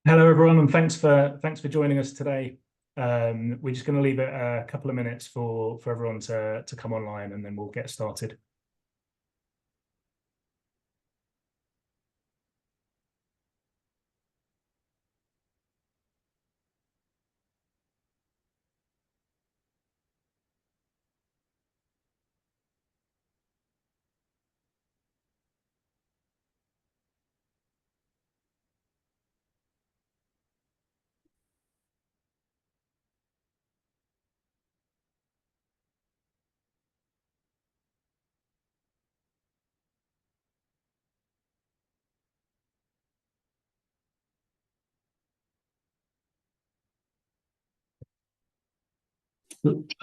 Hello, everyone, and thanks for joining us today. We're just going to leave it a couple of minutes for everyone to come online, and then we'll get started.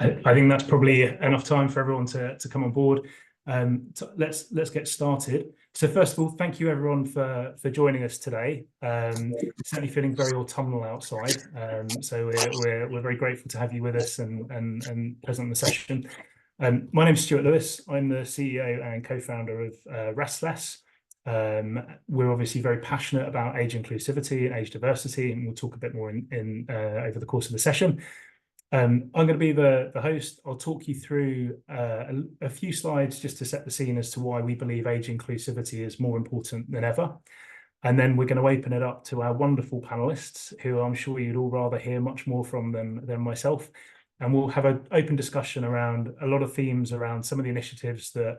I think that's probably enough time for everyone to come on board. Let's get started. So first of all, thank you everyone for joining us today. Certainly feeling very autumnal outside. So we're very grateful to have you with us and present in the session. My name is Stuart Lewis. I'm the CEO and co-founder of Restless. We're obviously very passionate about age inclusivity and age diversity, and we'll talk a bit more in over the course of the session. I'm going to be the host. I'll talk you through a few slides just to set the scene as to why we believe age inclusivity is more important than ever. And then we're going to open it up to our wonderful panelists, who I'm sure you'd all rather hear much more from than myself. And we'll have an open discussion around a lot of themes around some of the initiatives that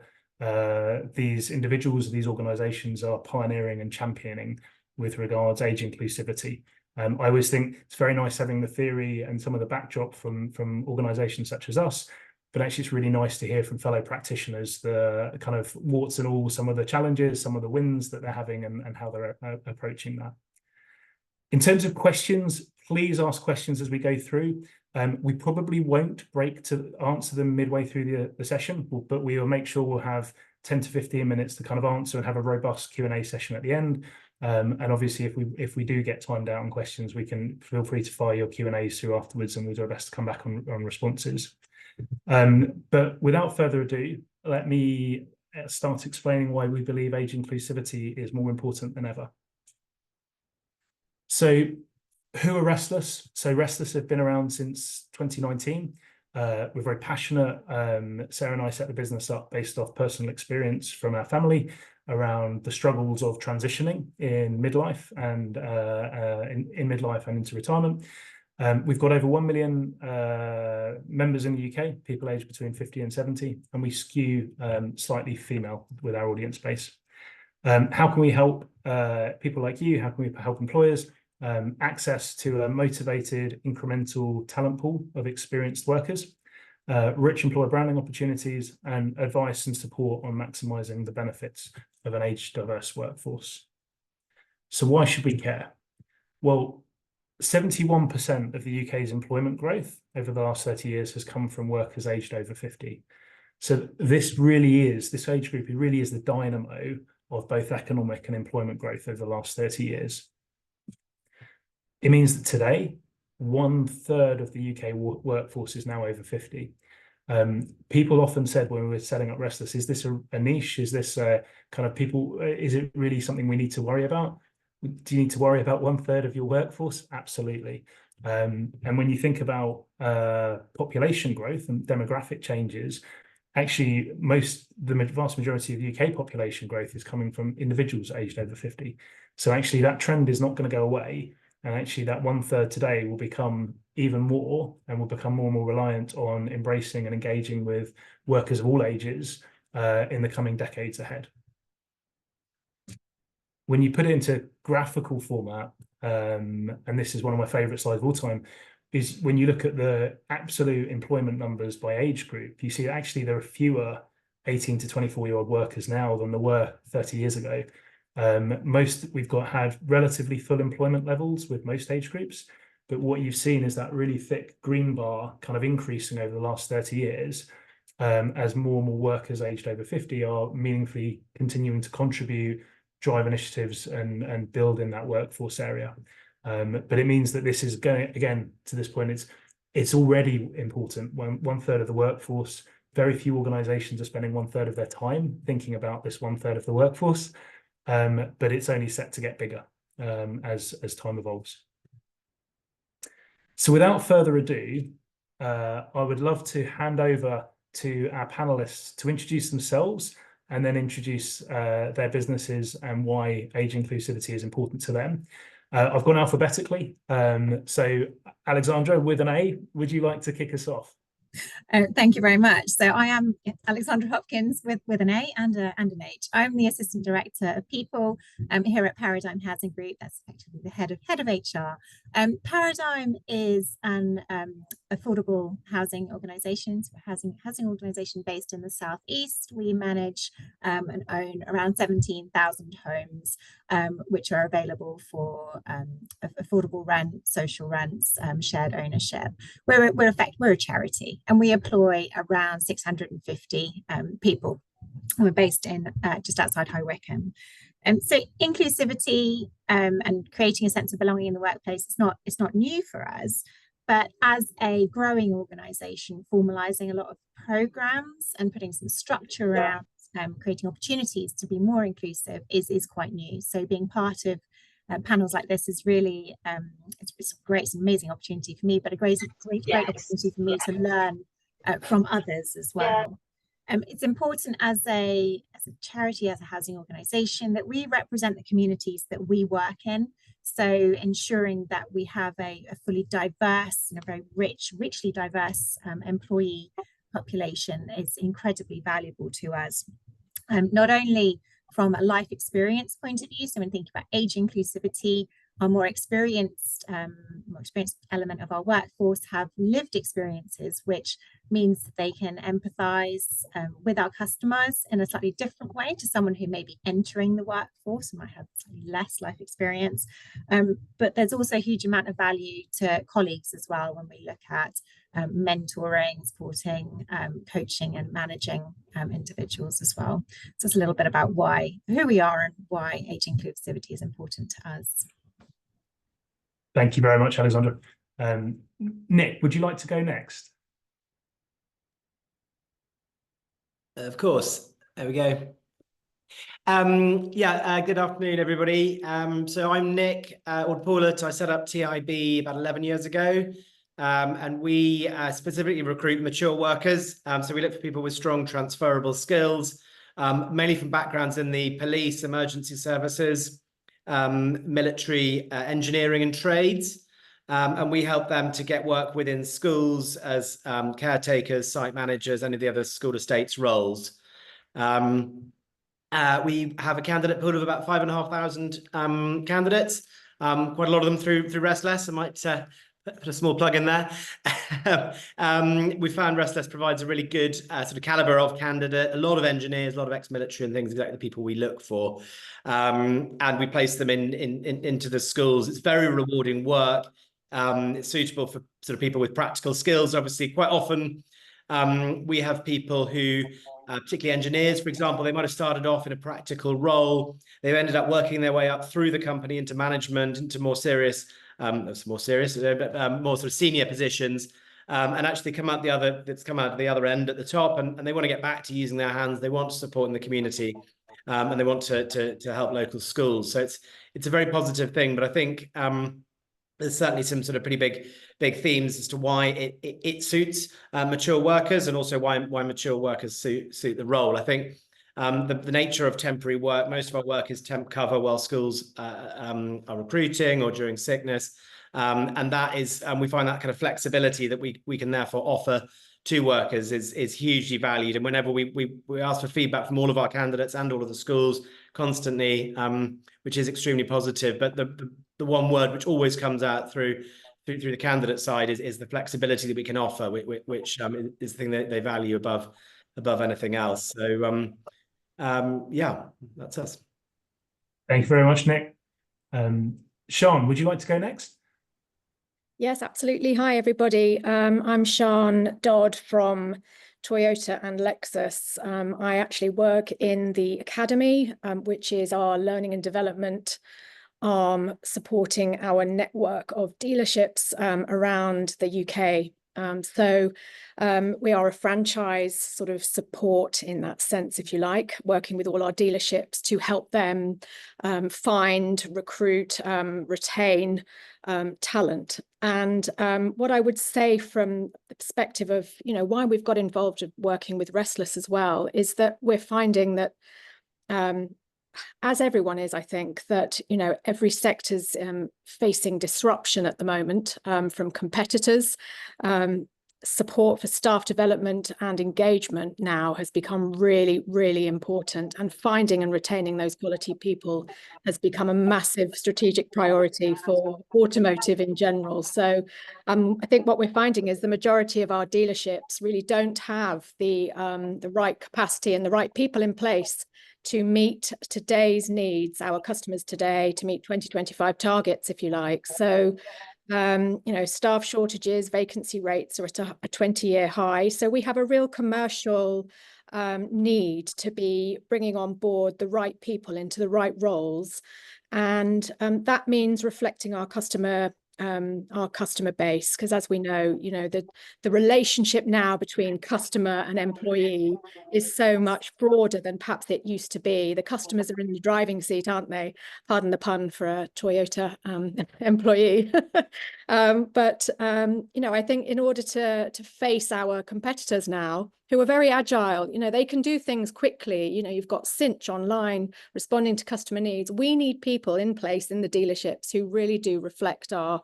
these individuals, these organisations are pioneering and championing with regards age inclusivity. I always think it's very nice having the theory and some of the backdrop from organisations such as us, but actually it's really nice to hear from fellow practitioners the kind of warts and all, some of the challenges, some of the wins that they're having and how they're approaching that. In terms of questions, please ask questions as we go through. We probably won't break to answer them midway through the session, but we will make sure we'll have 10 to 15 minutes to kind of answer and have a robust Q&A session at the end. And obviously, if we do get timed out on questions, we can feel free to fire your Q&As through afterwards, and we'll do our best to come back on responses. But without further ado, let me start explaining why we believe age inclusivity is more important than ever. So, who are Restless? So Restless have been around since 2019. We're very passionate. Sarah and I set the business up based off personal experience from our family around the struggles of transitioning in midlife and in midlife and into retirement. We've got over 1 million members in the UK, people aged between 50 and 70, and we skew slightly female with our audience base. How can we help people like you? How can we help employers? Access to a motivated, incremental talent pool of experienced workers, rich employer branding opportunities, and advice and support on maximising the benefits of an age-diverse workforce. So why should we care? Well, 71% of the UK's employment growth over the last 30 years has come from workers aged over 50. So this age group really is the dynamo of both economic and employment growth over the last 30 years. It means that today, 1/3 of the UK workforce is now over 50. People often said when we were setting up Restless, is this a niche? Is this kind of people? Is it really something we need to worry about? Do you need to worry about 1/3 of your workforce? Absolutely. And when you think about population growth and demographic changes, actually the vast majority of the UK population growth is coming from individuals aged over 50. So actually that trend is not going to go away. And actually that 1/3 today will become even more and will become more and more reliant on embracing and engaging with workers of all ages in the coming decades ahead. When you put it into graphical format, and this is one of my favorite slides of all time, is when you look at the absolute employment numbers by age group, you see actually there are fewer 18 to 24-year-old workers now than there were 30 years ago. We've had relatively full employment levels with most age groups, but what you've seen is that really thick green bar kind of increasing over the last 30 years as more and more workers aged over 50 are meaningfully continuing to contribute, drive initiatives and build in that workforce area. But it means that this is going, again, to this point, it's already important. When 1/3 of the workforce, very few organisations are spending 1/3 of their time thinking about this 1/3 of the workforce. But it's only set to get bigger. as time evolves. So without further ado, I would love to hand over to our panelists to introduce themselves and then introduce their businesses and why age inclusivity is important to them. I've gone alphabetically. So Alexandra, with an A, would you like to kick us off? Thank you very much. So I am Alexandra Hopkins with an A and an H. I'm the Assistant Director of People here at Paradigm Housing Group. That's effectively the head of HR. Paradigm is an affordable housing organisation, so housing organisation based in the southeast. We manage and own around 17,000 homes, which are available for affordable rent, social rents, shared ownership. We're a charity, and we employ around 650 people. We're based in just outside High Wycombe. So inclusivity and creating a sense of belonging in the workplace, it's not new for us, but as a growing organisation, formalising a lot of programmes and putting some structure around creating opportunities to be more inclusive is quite new. So being part of panels like this is really it's great. It's an amazing opportunity for me, but a great opportunity for me to learn from others as well. It's important as a charity, as a housing organisation, that we represent the communities that we work in. So ensuring that we have a fully diverse and a very richly diverse employee population is incredibly valuable to us. Not only from a life experience point of view, so when thinking about age inclusivity, our more experienced element of our workforce have lived experiences, which means that they can empathise with our customers in a slightly different way to someone who may be entering the workforce and might have slightly less life experience. But there's also a huge amount of value to colleagues as well when we look at mentoring, supporting, coaching and managing individuals as well. So it's a little bit about who we are and why age inclusivity is important to us. Thank you very much, Alexandra. Nick, would you like to go next? Of course. There we go. Good afternoon, everybody. So I'm Nick Ord-Paulet. I set up TIB about 11 years ago, and we specifically recruit mature workers. So we look for people with strong transferable skills, mainly from backgrounds in the police, emergency services, military, engineering and trades. And we help them to get work within schools as caretakers, site managers, any of the other school estates roles. We have a candidate pool of about 5,500 candidates, quite a lot of them through Restless. I might put a small plug in there. We found Restless provides a really good sort of caliber of candidate, a lot of engineers, a lot of ex-military and things, exactly the people we look for. And we place them into the schools. It's very rewarding work. It's suitable for sort of people with practical skills. Obviously, quite often we have people who, particularly engineers, for example, they might have started off in a practical role. They've ended up working their way up through the company into management, into more serious, more sort of senior positions, and actually come out the other end at the top, and they want to get back to using their hands. They want to support in the community, and they want to help local schools. So it's a very positive thing. But I think there's certainly some sort of pretty big themes as to why it suits mature workers, and also why mature workers suit the role. I think the nature of temporary work, most of our work is temp cover while schools are recruiting or during sickness, and that is, and we find that kind of flexibility that we can therefore offer to workers is hugely valued. And whenever we ask for feedback from all of our candidates and all of the schools constantly, which is extremely positive. But the one word which always comes out through the candidate side is the flexibility that we can offer, which is the thing that they value above anything else. So that's us. Thank you very much, Nick. Sian, would you like to go next? Yes, absolutely. Hi, everybody. I'm Sian Dodd from Toyota and Lexus. I actually work in the Academy, which is our learning and development arm supporting our network of dealerships around the UK So we are a franchise sort of support in that sense, if you like, working with all our dealerships to help them find, recruit, retain talent. And what I would say from the perspective of, why we've got involved in working with Restless as well, is that we're finding that as everyone is, I think, that, every sector's facing disruption at the moment from competitors. Support for staff development and engagement now has become really, really important, and finding and retaining those quality people has become a massive strategic priority for automotive in general. So I think what we're finding is the majority of our dealerships really don't have the right capacity and the right people in place to meet today's needs, our customers today, to meet 2025 targets, if you like. So staff shortages, vacancy rates are at a 20-year high. So we have a real commercial need to be bringing on board the right people into the right roles. And that means reflecting our customer base, because as we know, the relationship now between customer and employee is so much broader than perhaps it used to be. The customers are in the driving seat, aren't they? Pardon the pun for a Toyota employee. But I think in order to face our competitors now, who are very agile, they can do things quickly. You've got Cinch online responding to customer needs. We need people in place in the dealerships who really do reflect our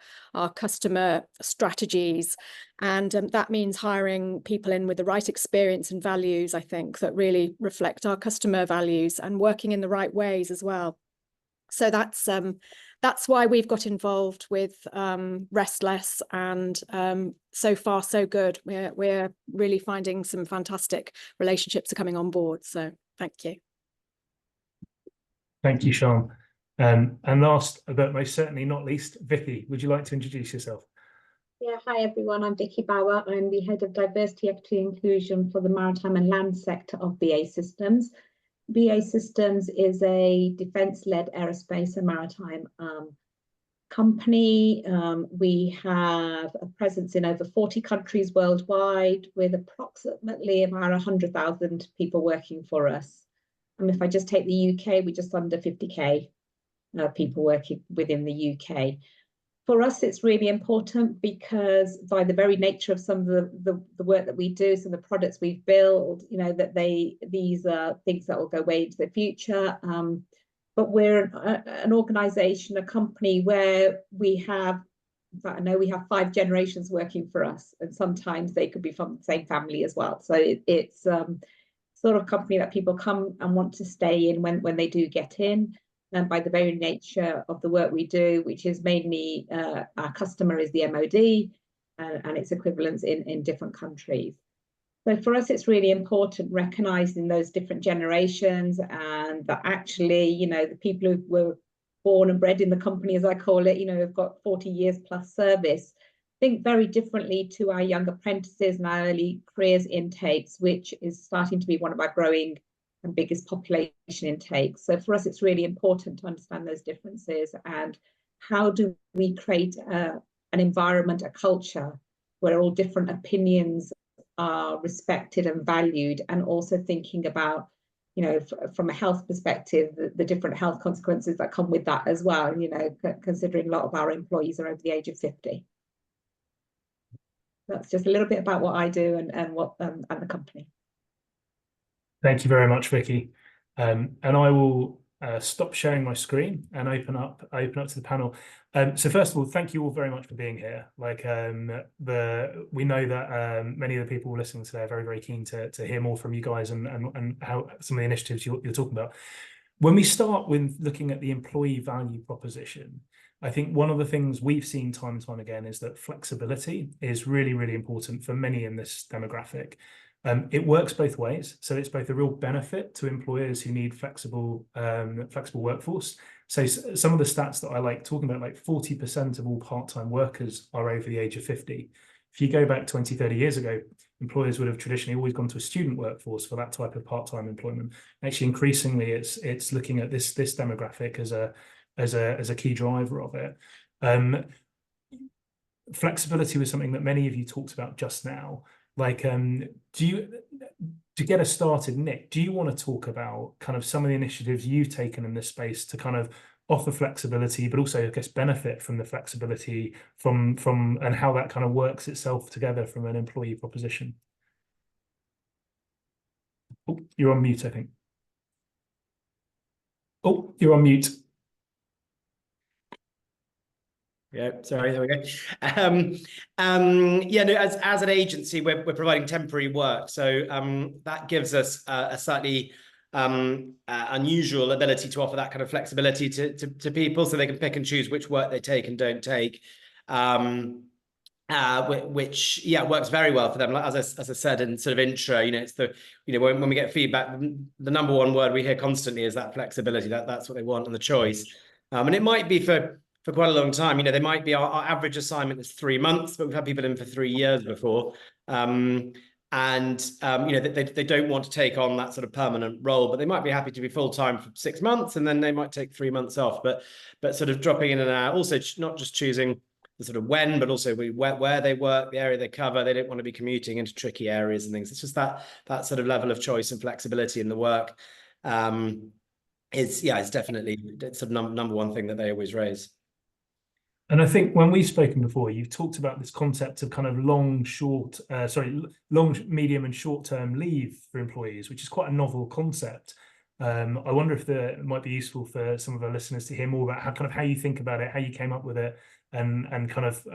customer strategies. And that means hiring people in with the right experience and values, I think, that really reflect our customer values, and working in the right ways as well. So that's why we've got involved with Restless, and so far so good. We're really finding some fantastic relationships are coming on board. So thank you. Thank you, Sian. And last but most certainly not least, Vicky, would you like to introduce yourself? Yeah, hi everyone, I'm Vicky Bauer. I'm the Head of Diversity, Equity and Inclusion for the Maritime and Land sector of BAE Systems. BAE Systems is a defence-led aerospace and maritime company. We have a presence in over 40 countries worldwide, with approximately about 100,000 people working for us. And if I just take the UK, we're just under 50k people working within the UK. For us, it's really important because by the very nature of some of the work that we do, some of the products we've built, that these are things that will go way into the future. But we're an organisation, a company where we have, in fact, I know we have 5 generations working for us, and sometimes they could be from the same family as well. So it's sort of company that people come and want to stay in when they do get in. And by the very nature of the work we do, which is mainly our customer is the MOD and its equivalents in different countries. So for us, it's really important recognising those different generations, and that actually, the people who were born and bred in the company, as I call it, have got 40 years plus service, think very differently to our young apprentices and our early careers intakes, which is starting to be one of our growing and biggest population intakes. So for us, it's really important to understand those differences, and how do we create an environment, a culture where all different opinions are respected and valued, and also thinking about, from a health perspective, the different health consequences that come with that as well, considering a lot of our employees are over the age of 50. That's just a little bit about what I do and what and the company. Thank you very much, Vicky. And I will stop sharing my screen and open up to the panel. So first of all, thank you all very much for being here. We know that many of the people listening today are very, very keen to hear more from you guys and how some of the initiatives you're talking about. When we start with looking at the employee value proposition, I think one of the things we've seen time and time again is that flexibility is really, really important for many in this demographic. It works both ways. So it's both a real benefit to employers who need flexible workforce. So some of the stats that I like talking about, like 40% of all part-time workers are over the age of 50. If you go back 20, 30 years ago, employers would have traditionally always gone to a student workforce for that type of part-time employment. Actually, increasingly, it's looking at this demographic as a key driver of it. flexibility was something that many of you talked about just now. Like, to get us started, Nick, do you want to talk about kind of some of the initiatives you've taken in this space to kind of offer flexibility, but also, I guess, benefit from the flexibility from and how that kind of works itself together from an employee proposition? Oh, you're on mute, I think. Oh, you're on mute. Yeah, sorry, there we go. Yeah, no, as an agency, we're providing temporary work, so that gives us a slightly unusual ability to offer that kind of flexibility to people, so they can pick and choose which work they take and don't take. Which works very well for them. Like, as I said in sort of intro, you know, it's the, you know, when we get feedback, the number one word we hear constantly is that flexibility. That's what they want and the choice. And it might be for quite a long time. You know, they might be our average assignment is 3 months, but we've had people in for 3 years before. You know, they don't want to take on that sort of permanent role, but they might be happy to be full-time for 6 months, and then they might take 3 months off. But sort of dropping in and out, also not just choosing the sort of when, but also where they work, the area they cover. They don't want to be commuting into tricky areas and things. It's just that sort of level of choice and flexibility in the work is definitely sort of number one thing that they always raise. And I think when we've spoken before, you've talked about this concept of kind of long, medium and short-term leave for employees, which is quite a novel concept. I wonder if it might be useful for some of our listeners to hear more about how you think about it, how you came up with it, and kind of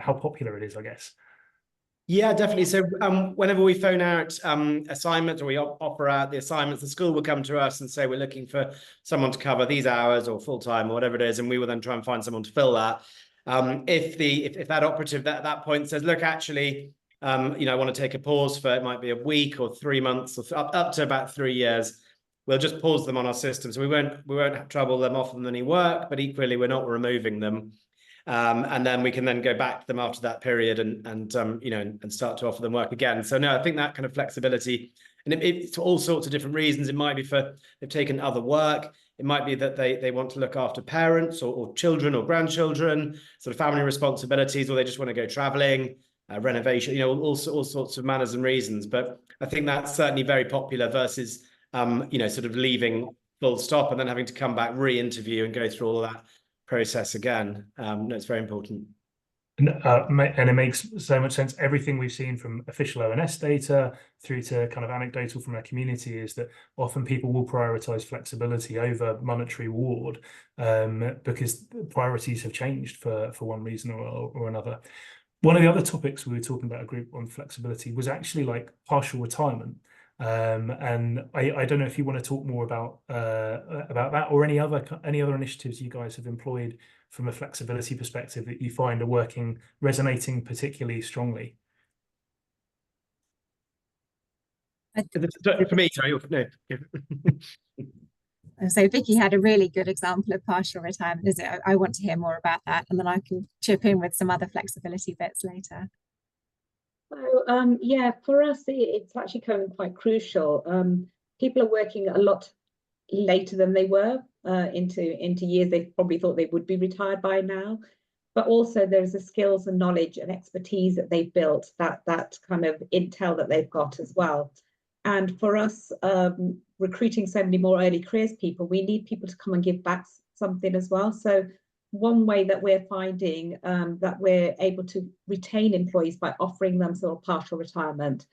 how popular it is, I guess. Yeah, definitely. So whenever we phone out assignments, or we offer out the assignments, the school will come to us and say, we're looking for someone to cover these hours or full-time or whatever it is, and we will then try and find someone to fill that. If that operative at that point says, look, actually, you know, I want to take a pause for, it might be a week or 3 months, or up to about 3 years, we'll just pause them on our system. So we won't trouble them, offer them any work, but equally we're not removing them. And then we can then go back to them after that period and you know, and start to offer them work again. So no, I think that kind of flexibility, and it's for all sorts of different reasons. It might be for they've taken other work. It might be that they want to look after parents or children or grandchildren, sort of family responsibilities, or they just want to go traveling, renovation, you know, all sorts of manners and reasons. But I think that's certainly very popular versus, you know, sort of leaving full stop and then having to come back, re-interview and go through all of that process again. No, it's very important. And it makes so much sense. Everything we've seen from official ONS data through to kind of anecdotal from our community is that often people will prioritize flexibility over monetary reward because priorities have changed for one reason or another. One of the other topics we were talking about a group on flexibility was actually like partial retirement. And I don't know if you want to talk more about that or any other initiatives you guys have employed from a flexibility perspective that you find are resonating particularly strongly. For me, sorry, no. So Vicky had a really good example of partial retirement. I want to hear more about that, and then I can chip in with some other flexibility bits later. So yeah, for us, it's actually becoming quite crucial. People are working a lot later than they were into years they probably thought they would be retired by now, but also there's the skills and knowledge and expertise that they've built, that kind of intel that they've got as well. And for us, recruiting so many more early careers people, we need people to come and give back something as well. So one way that we're finding that we're able to retain employees by offering them sort of partial retirement,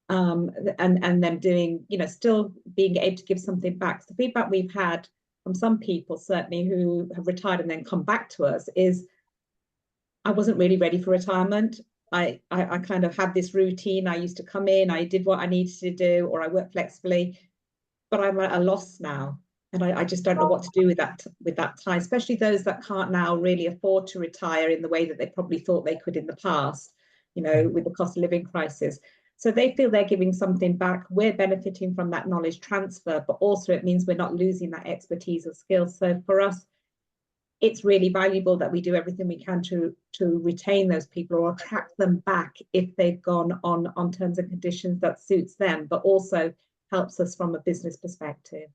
and them doing, you know, still being able to give something back. So the feedback we've had from some people, certainly, who have retired and then come back to us is, I wasn't really ready for retirement. I kind of had this routine. I used to come in, I did what I needed to do, or I worked flexibly, but I'm at a loss now. And I just don't know what to do with that time, especially those that can't now really afford to retire in the way that they probably thought they could in the past, you know, with the cost of living crisis. So they feel they're giving something back. We're benefiting from that knowledge transfer, but also it means we're not losing that expertise or skills. So for us, it's really valuable that we do everything we can to retain those people or attract them back if they've gone on terms and conditions that suits them, but also helps us from a business perspective.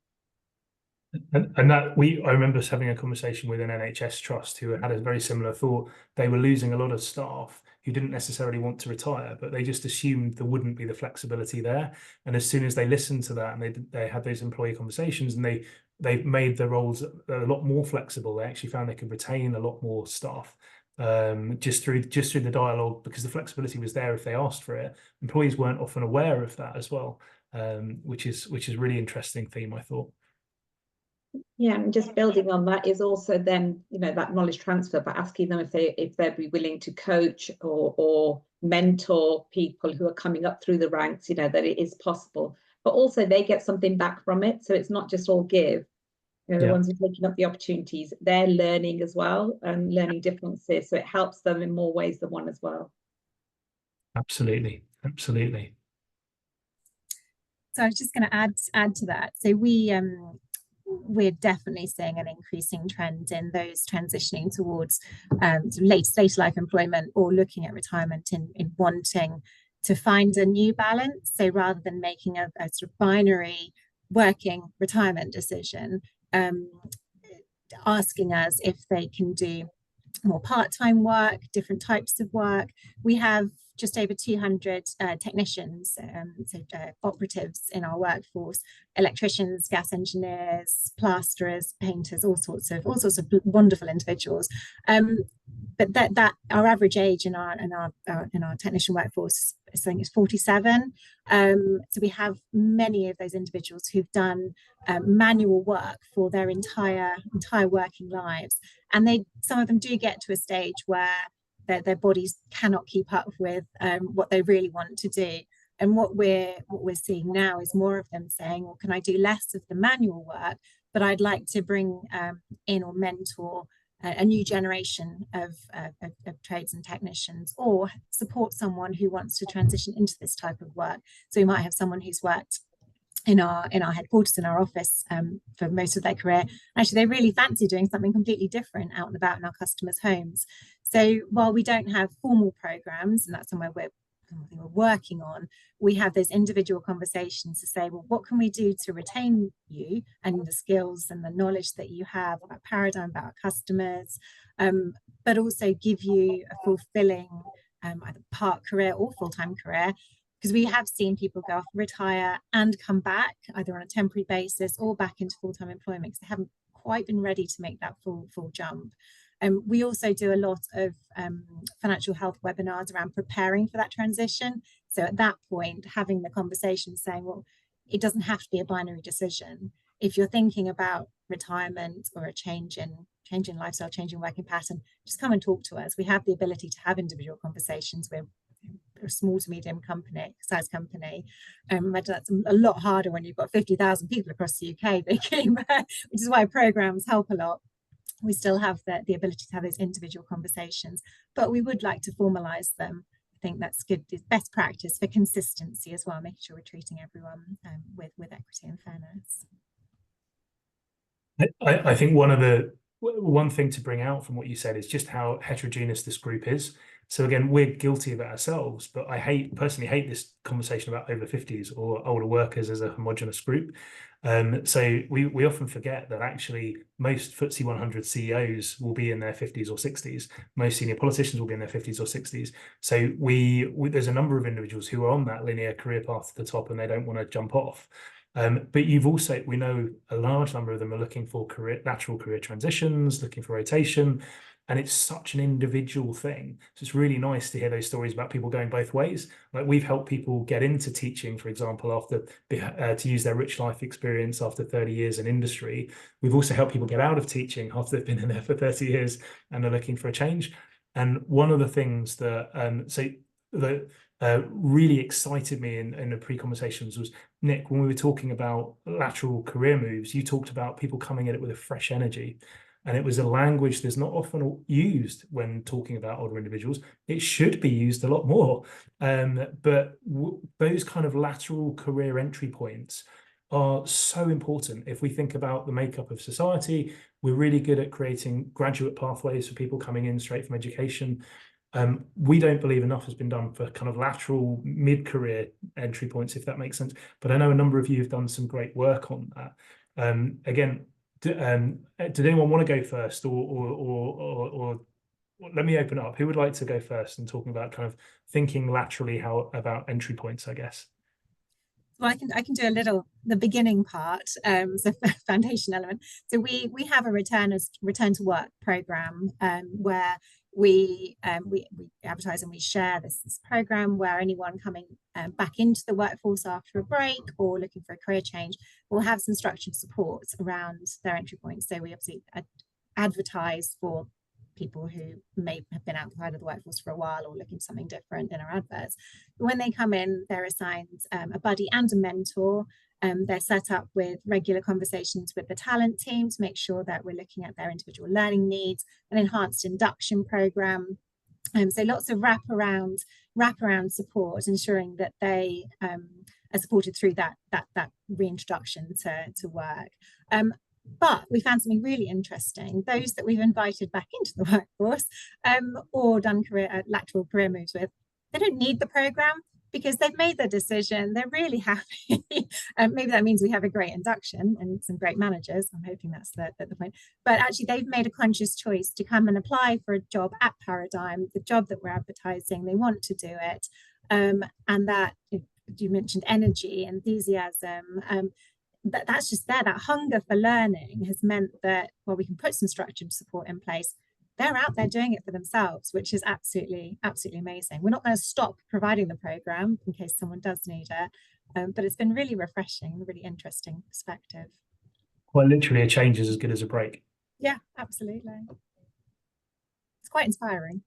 And that I remember us having a conversation with an NHS trust who had a very similar thought. They were losing a lot of staff who didn't necessarily want to retire, but they just assumed there wouldn't be the flexibility there. And as soon as they listened to that and they had those employee conversations and they made the roles a lot more flexible, they actually found they could retain a lot more staff. Just through the dialogue, because the flexibility was there if they asked for it. Employees weren't often aware of that as well, which is really interesting theme, I thought. Yeah, and just building on that is also then, you know, that knowledge transfer, by asking them if they'd be willing to coach or mentor people who are coming up through the ranks, you know, that it is possible. But also they get something back from it. So it's not just all give. You know, the ones who are taking up the opportunities, they're learning as well and learning differences. So it helps them in more ways than one as well. Absolutely, absolutely. So I was just going to add to that. So we're definitely seeing an increasing trend in those transitioning towards later life employment or looking at retirement in wanting to find a new balance. So rather than making a sort of binary working retirement decision, asking us if they can do more part-time work, different types of work. We have just over 200 technicians, operatives in our workforce, electricians, gas engineers, plasterers, painters, all sorts of wonderful individuals. But that our average age in our technician workforce, I think, is 47. So we have many of those individuals who've done manual work for their entire working lives, and some of them do get to a stage where their bodies cannot keep up with what they really want to do. And what we're seeing now is more of them saying, well, can I do less of the manual work, but I'd like to bring in or mentor a new generation of trades and technicians, or support someone who wants to transition into this type of work. So we might have someone who's worked in our headquarters, in our office, for most of their career. Actually, they really fancy doing something completely different out and about in our customers' homes. So while we don't have formal programs, and that's somewhere we're working on, we have those individual conversations to say, well, what can we do to retain you and the skills and the knowledge that you have about Paradigm, about our customers, but also give you a fulfilling either part career or full-time career. Because we have seen people go off, retire and come back either on a temporary basis or back into full-time employment because they haven't quite been ready to make that full jump. We also do a lot of financial health webinars around preparing for that transition. So at that point, having the conversation saying, well, it doesn't have to be a binary decision. If you're thinking about retirement or a change in lifestyle, change in working pattern, just come and talk to us. We have the ability to have individual conversations with a small to medium size company. But that's a lot harder when you've got 50,000 people across the UK, which is why programs help a lot. We still have the ability to have those individual conversations, but we would like to formalize them. I think that's good. It's best practice for consistency as well, making sure we're treating everyone with equity and fairness. I think one thing to bring out from what you said is just how heterogeneous this group is. So again, we're guilty of it ourselves, but I personally hate this conversation about over 50s or older workers as a homogenous group. So we often forget that actually most FTSE 100 CEOs will be in their 50s or 60s. Most senior politicians will be in their 50s or 60s. So there's a number of individuals who are on that linear career path to the top and they don't want to jump off. But we know a large number of them are looking for lateral career transitions, looking for rotation, and it's such an individual thing. So it's really nice to hear those stories about people going both ways. Like we've helped people get into teaching, for example, after to use their rich life experience after 30 years in industry. We've also helped people get out of teaching after they've been in there for 30 years and are looking for a change. And one of the things that really excited me in the pre-conversations was, Nick, when we were talking about lateral career moves, you talked about people coming at it with a fresh energy. And it was a language that's not often used when talking about older individuals. It should be used a lot more. But those kind of lateral career entry points are so important. If we think about the makeup of society, we're really good at creating graduate pathways for people coming in straight from education. We don't believe enough has been done for kind of lateral mid-career entry points, if that makes sense. But I know a number of you have done some great work on that. Again, Did anyone want to go first, or let me open it up? Who would like to go first and talking about kind of thinking laterally about entry points, I guess? Well, I can do a little the beginning part, so foundation element. So we have a return to work program where we advertise and we share this program where anyone coming back into the workforce after a break or looking for a career change will have some structured support around their entry points. So we obviously advertise for people who may have been outside of the workforce for a while or looking for something different in our adverts. But when they come in, they're assigned a buddy and a mentor. They're set up with regular conversations with the talent team to make sure that we're looking at their individual learning needs, an enhanced induction program. So lots of wraparound support, ensuring that they are supported through that reintroduction to work. But we found something really interesting. Those that we've invited back into the workforce or done lateral career moves with, they don't need the program because they've made their decision. They're really happy. Maybe that means we have a great induction and some great managers. I'm hoping that's the point. But actually, they've made a conscious choice to come and apply for a job at Paradigm, the job that we're advertising. They want to do it. And that, you mentioned energy, enthusiasm, that's just there. That hunger for learning has meant that, well, we can put some structured support in place. They're out there doing it for themselves, which is absolutely amazing. We're not going to stop providing the program in case someone does need it, but it's been really refreshing, really interesting perspective. Well, literally, a change is as good as a break. Yeah, absolutely. It's quite inspiring.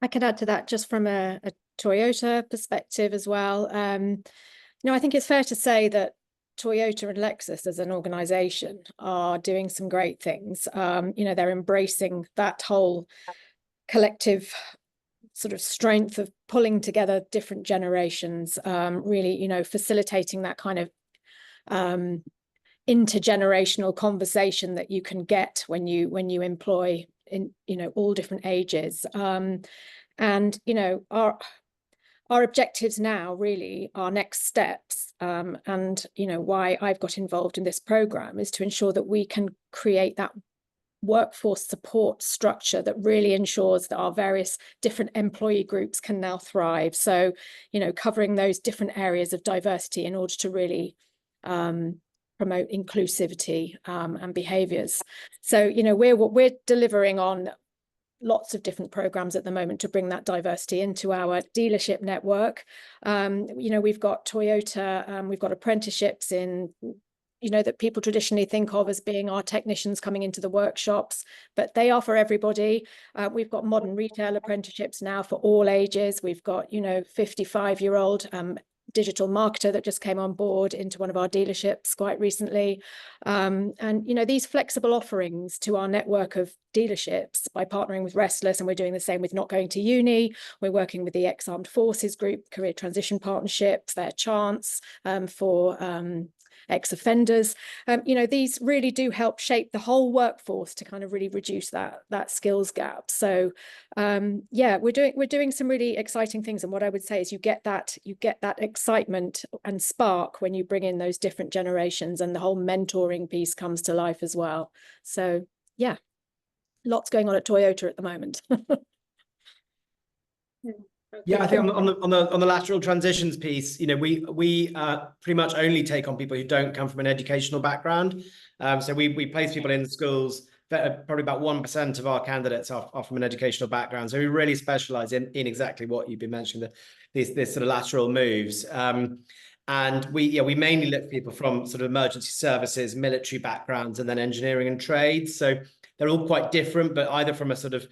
I could add to that just from a Toyota perspective as well. I think it's fair to say that Toyota and Lexus as an organization are doing some great things. They're embracing that whole collective sort of strength of pulling together different generations, really, facilitating that kind of intergenerational conversation that you can get when you employ in, all different ages. Our objectives now, really, our next steps, and why I've got involved in this program is to ensure that we can create that workforce support structure that really ensures that our various different employee groups can now thrive. So, covering those different areas of diversity in order to really promote inclusivity and behaviours. So, we're delivering on lots of different programs at the moment to bring that diversity into our dealership network. We've got Toyota, we've got apprenticeships in, that people traditionally think of as being our technicians coming into the workshops, but they are for everybody. We've got modern retail apprenticeships now for all ages. We've got, 55-year-old digital marketer that just came on board into one of our dealerships quite recently. And these flexible offerings to our network of dealerships by partnering with Restless, and we're doing the same with Not Going to Uni. We're working with the Ex-Armed Forces Group, Career Transition Partnerships, their Chance for ex-offenders. These really do help shape the whole workforce to kind of really reduce that skills gap. So we're doing some really exciting things, and what I would say is you get that excitement and spark when you bring in those different generations, and the whole mentoring piece comes to life as well. So yeah, lots going on at Toyota at the moment. Yeah, I think on the lateral transitions piece, we pretty much only take on people who don't come from an educational background. So we place people in schools. Probably about 1% of our candidates are from an educational background. So we really specialize in exactly what you've been mentioning, this sort of lateral moves. And we mainly look for people from sort of emergency services, military backgrounds, and then engineering and trades. So they're all quite different, but either from a sort of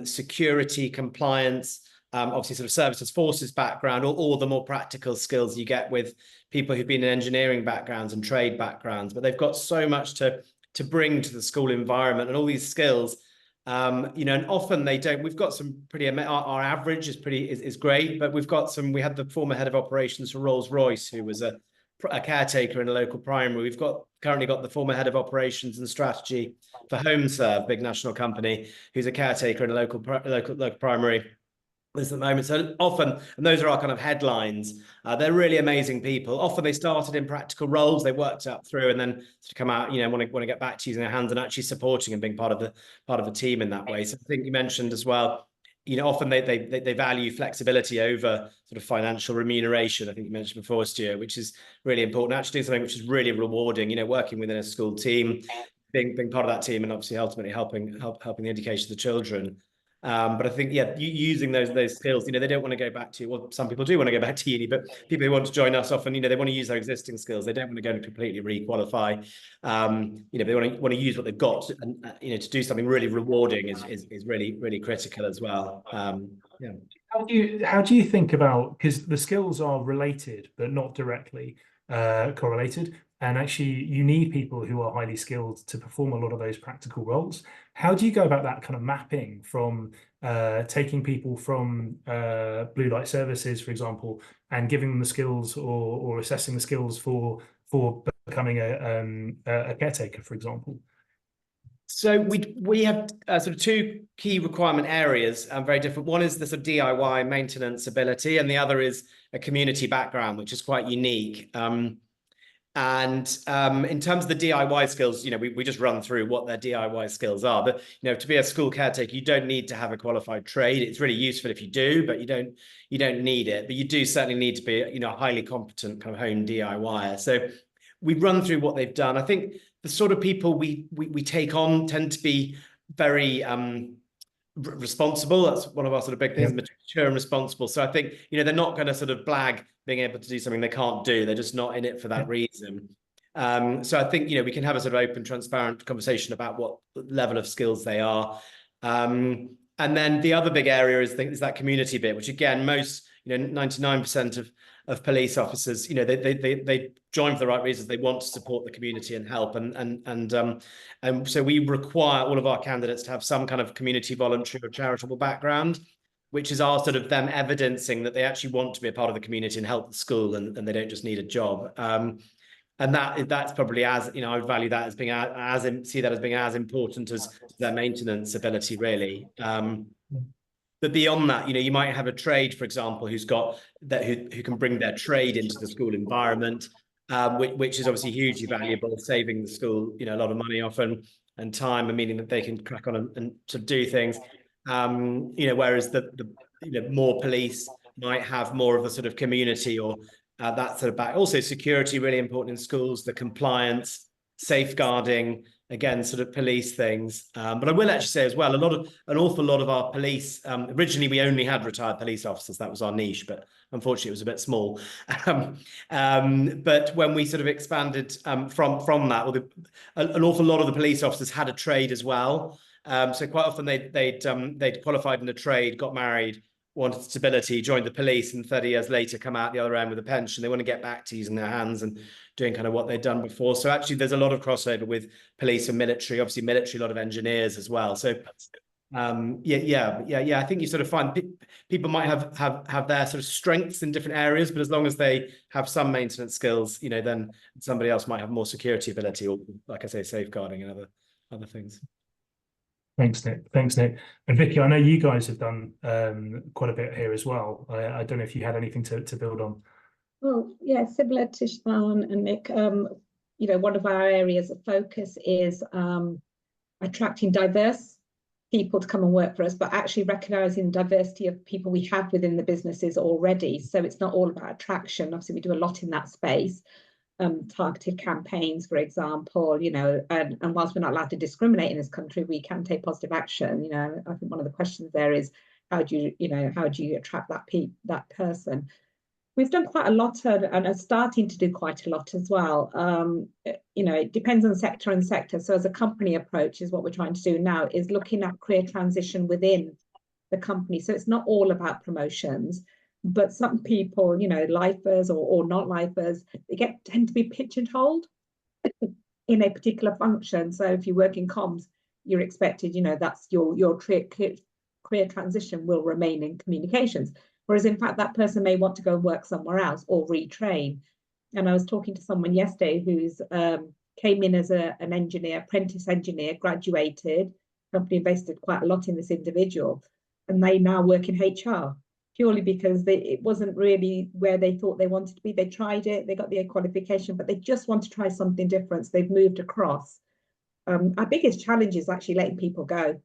security, compliance, obviously sort of services forces background, or the more practical skills you get with people who've been in engineering backgrounds and trade backgrounds. But they've got so much to bring to the school environment and all these skills, and often they don't. We've got some pretty, our average is great, but we had the former head of operations for Rolls-Royce, who was a caretaker in a local primary. We've currently got the former head of operations and strategy for HomeServe, big national company, who's a caretaker in a local primary. this at the moment. So often, and those are our kind of headlines, they're really amazing people. Often they started in practical roles, they worked up through, and then sort of come out, you know, want to get back to using their hands and actually supporting and being part of the team in that way. So I think you mentioned as well, you know, often they value flexibility over sort of financial remuneration. I think you mentioned before, Stuart, which is really important. Actually doing something which is really rewarding, you know, working within a school team, being part of that team, and obviously ultimately helping the education of the children. But I think, yeah, using those skills, you know, they don't want to go back to, well, some people do want to go back to uni, but people who want to join us often, you know, they want to use their existing skills. They don't want to go and completely re-qualify. You know, they want to use what they've got, and you know, to do something really rewarding is really critical as well. Yeah. How do you think about, because the skills are related but not directly correlated, and actually you need people who are highly skilled to perform a lot of those practical roles. How do you go about that kind of mapping from taking people from blue light services, for example, and giving them the skills, or assessing the skills for becoming a caretaker, for example? So we have sort of two key requirement areas, very different. One is the sort of DIY maintenance ability, and the other is a community background, which is quite unique. And in terms of the DIY skills, you know, we just run through what their DIY skills are. But, you know, to be a school caretaker, you don't need to have a qualified trade. It's really useful if you do, but you don't need it. But you do certainly need to be, you know, a highly competent kind of home DIYer. So we run through what they've done. I think the sort of people we take on tend to be very responsible. That's one of our sort of big things, mature and responsible. So I think, you know, they're not going to sort of blag being able to do something they can't do. They're just not in it for that reason. So I think, you know, we can have a sort of open, transparent conversation about what level of skills they are. And then the other big area is that community bit, which again, most, you know, 99% of police officers, you know, they join for the right reasons. They want to support the community and help, and so we require all of our candidates to have some kind of community, voluntary, or charitable background, which is our sort of them evidencing that they actually want to be a part of the community and help the school, and they don't just need a job. And that's probably, as you know, I would value that as being see that as being as important as their maintenance ability, really. But beyond that, you know, you might have a trade, for example, who's got that, who can bring their trade into the school environment, which is obviously hugely valuable, saving the school, you know, a lot of money often, and time, and meaning that they can crack on and to do things. You know, whereas the you know, more police might have more of a sort of community, or that sort of back. Also, security really important in schools, the compliance, safeguarding, again, sort of police things. But I will actually say as well, an awful lot of our police, originally we only had retired police officers, that was our niche, but unfortunately it was a bit small. But when we sort of expanded from that, well, an awful lot of the police officers had a trade as well. So quite often they'd qualified in a trade, got married, wanted stability, joined the police, and 30 years later come out the other end with a pension. They want to get back to using their hands and doing kind of what they'd done before. So actually there's a lot of crossover with police and military, obviously military, a lot of engineers as well. So I think you sort of find people might have their sort of strengths in different areas, but as long as they have some maintenance skills, you know, then somebody else might have more security ability, or, like I say, safeguarding and other things. Thanks, Nick. And Vicky, I know you guys have done quite a bit here as well. I don't know if you had anything to build on. Well, yeah, similar to Sian and Nick, you know, one of our areas of focus is attracting diverse people to come and work for us, but actually recognising the diversity of people we have within the businesses already. So it's not all about attraction. Obviously, we do a lot in that space. Targeted campaigns, for example, you know, and whilst we're not allowed to discriminate in this country, we can take positive action. You know, I think one of the questions there is, how do you attract that person? We've done quite a lot and are starting to do quite a lot as well. You know, it depends on sector and sector. So as a company approach is what we're trying to do now, is looking at career transition within the company. So it's not all about promotions, but some people, you know, lifers or not lifers, they tend to be pigeonholed in a particular function. So if you work in comms, you're expected, you know, that's your career transition will remain in communications. Whereas in fact, that person may want to go and work somewhere else or retrain. And I was talking to someone yesterday who's came in as an engineer, apprentice engineer, graduated, company invested quite a lot in this individual, and they now work in HR. purely because it wasn't really where they thought they wanted to be. They tried it, they got the qualification, but they just want to try something different. So they've moved across. Our biggest challenge is actually letting people go.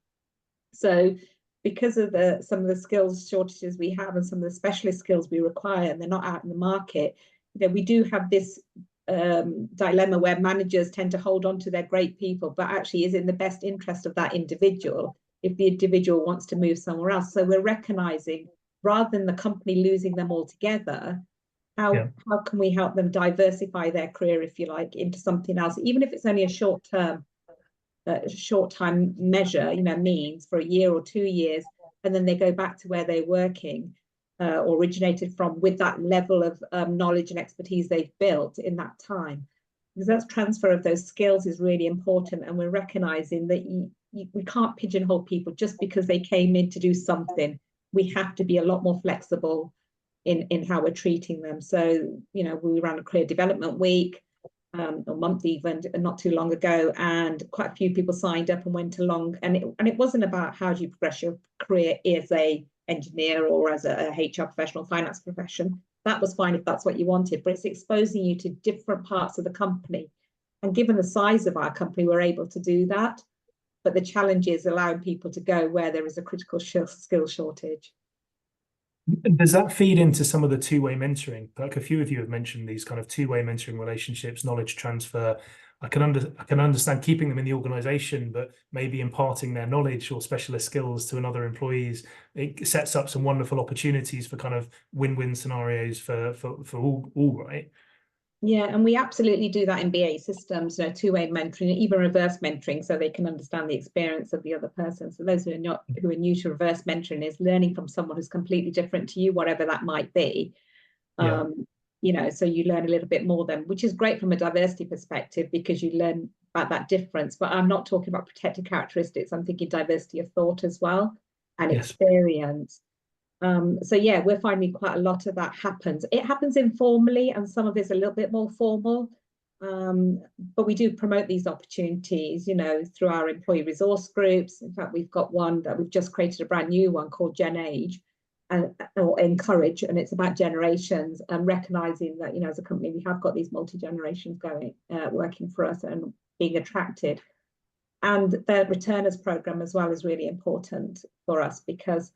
So because of some of the skills shortages we have and some of the specialist skills we require, and they're not out in the market, we do have this dilemma where managers tend to hold on to their great people, but actually is in the best interest of that individual if the individual wants to move somewhere else. So we're recognizing, rather than the company losing them altogether, how can we help them diversify their career, if you like, into something else, even if it's only a short time measure, means for a year or 2 years, and then they go back to where they're working or originated from, with that level of knowledge and expertise they've built in that time. Because that transfer of those skills is really important, and we're recognizing that we can't pigeonhole people just because they came in to do something. We have to be a lot more flexible in how we're treating them. So, we ran a career development week, a month even, not too long ago, and quite a few people signed up and went along. And it wasn't about how do you progress your career as a engineer or as a HR professional, finance profession. That was fine if that's what you wanted, but it's exposing you to different parts of the company. And given the size of our company, we're able to do that. But the challenge is allowing people to go where there is a critical skill shortage. Does that feed into some of the two-way mentoring? Like a few of you have mentioned these kind of two-way mentoring relationships, knowledge transfer. I can understand keeping them in the organization, but maybe imparting their knowledge or specialist skills to another employees. It sets up some wonderful opportunities for kind of win-win scenarios for all, right? Yeah, and we absolutely do that in BA systems, two-way mentoring, even reverse mentoring, so they can understand the experience of the other person. So those who are new to reverse mentoring is learning from someone who's completely different to you, whatever that might be. So you learn a little bit more then, which is great from a diversity perspective, because you learn about that difference. But I'm not talking about protected characteristics. I'm thinking diversity of thought as well, and experience. So yeah, we're finding quite a lot of that happens. It happens informally, and some of it's a little bit more formal. But we do promote these opportunities, through our employee resource groups. In fact, we've got one that we've just created, a brand new one called Gen Age, or Encourage, and it's about generations, and recognizing that, as a company, we have got these multi-generations working for us and being attracted. And the returners program as well is really important for us, because